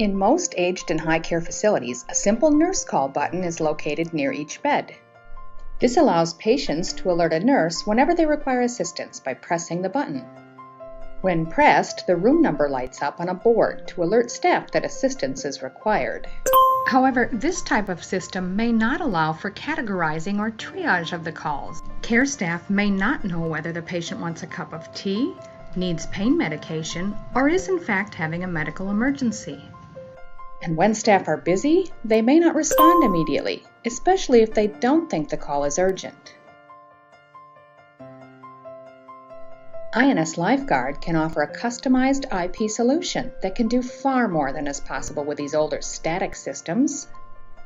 In most aged and high care facilities, a simple nurse call button is located near each bed. This allows patients to alert a nurse whenever they require assistance by pressing the button. When pressed, the room number lights up on a board to alert staff that assistance is required. However, this type of system may not allow for categorizing or triage of the calls. Care staff may not know whether the patient wants a cup of tea, needs pain medication, or is in fact having a medical emergency. And when staff are busy, they may not respond immediately, especially if they don't think the call is urgent. INS LifeGuard can offer a customized IP solution that can do far more than is possible with these older static systems.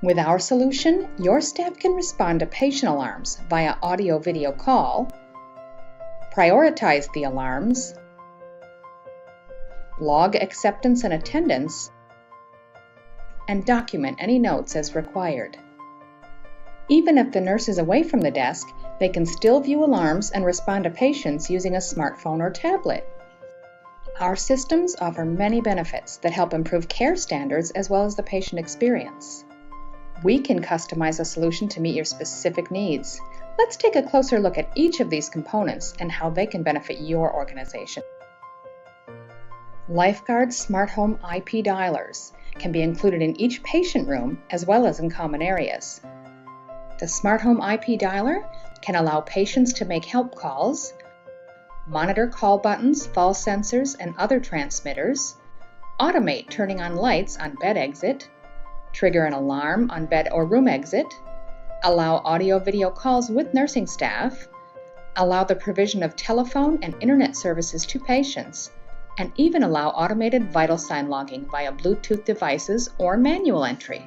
With our solution, your staff can respond to patient alarms via audio-video call, prioritize the alarms, log acceptance and attendance, and document any notes as required. Even if the nurse is away from the desk, they can still view alarms and respond to patients using a smartphone or tablet. Our systems offer many benefits that help improve care standards as well as the patient experience. We can customize a solution to meet your specific needs. Let's take a closer look at each of these components and how they can benefit your organization. LifeGuard SmartHome IP dialers can be included in each patient room as well as in common areas. The SmartHome IP dialer can allow patients to make help calls, monitor call buttons, fall sensors, and other transmitters, automate turning on lights on bed exit, trigger an alarm on bed or room exit, allow audio-video calls with nursing staff, allow the provision of telephone and internet services to patients, and even allow automated vital sign logging via Bluetooth devices or manual entry.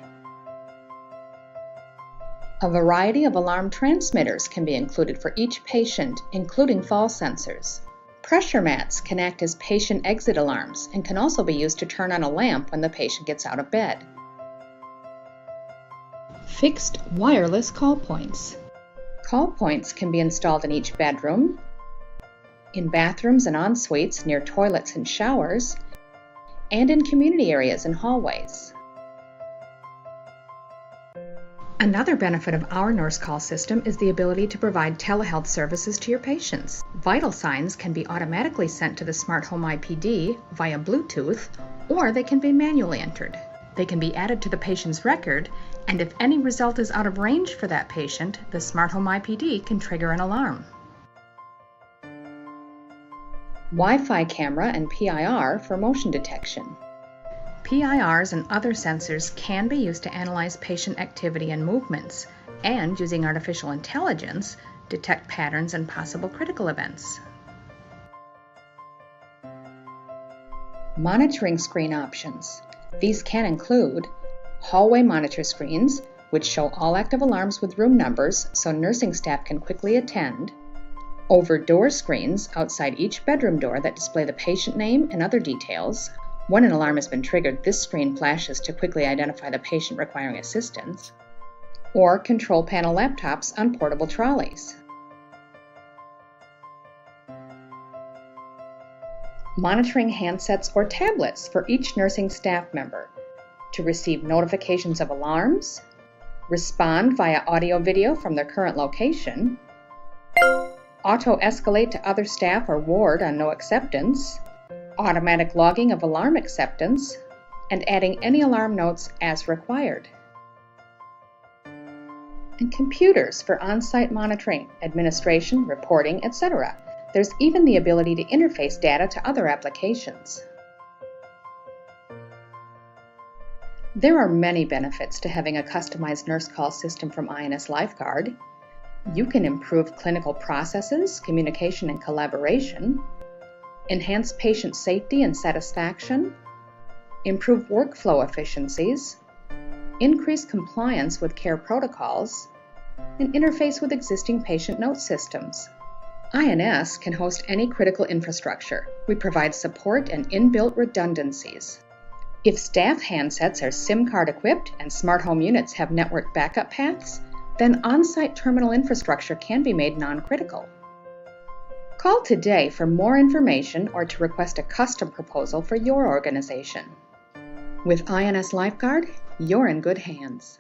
A variety of alarm transmitters can be included for each patient, including fall sensors. Pressure mats can act as patient exit alarms and can also be used to turn on a lamp when the patient gets out of bed. Fixed wireless call points. Call points can be installed in each bedroom, in bathrooms and en-suites near toilets and showers, and in community areas and hallways. Another benefit of our nurse call system is the ability to provide telehealth services to your patients. Vital signs can be automatically sent to the SmartHome IPD via Bluetooth, or they can be manually entered. They can be added to the patient's record, and if any result is out of range for that patient, the SmartHome IPD can trigger an alarm. Wi-Fi camera and PIR for motion detection. PIRs and other sensors can be used to analyze patient activity and movements, and using artificial intelligence, detect patterns and possible critical events. Monitoring screen options. These can include hallway monitor screens, which show all active alarms with room numbers so nursing staff can quickly attend, over door screens outside each bedroom door that display the patient name and other details. When an alarm has been triggered, this screen flashes to quickly identify the patient requiring assistance, or control panel laptops on portable trolleys. Monitoring handsets or tablets for each nursing staff member to receive notifications of alarms, respond via audio-video from their current location, auto-escalate to other staff or ward on no acceptance, automatic logging of alarm acceptance, and adding any alarm notes as required. And computers for on-site monitoring, administration, reporting, etc. There's even the ability to interface data to other applications. There are many benefits to having a customized nurse call system from INS LifeGuard. You can improve clinical processes, communication, and collaboration, enhance patient safety and satisfaction, improve workflow efficiencies, increase compliance with care protocols, and interface with existing patient note systems. INS can host any critical infrastructure. We provide support and inbuilt redundancies. If staff handsets are SIM card equipped and smart home units have network backup paths, then on-site terminal infrastructure can be made non-critical. Call today for more information or to request a custom proposal for your organization. With INS LifeGuard, you're in good hands.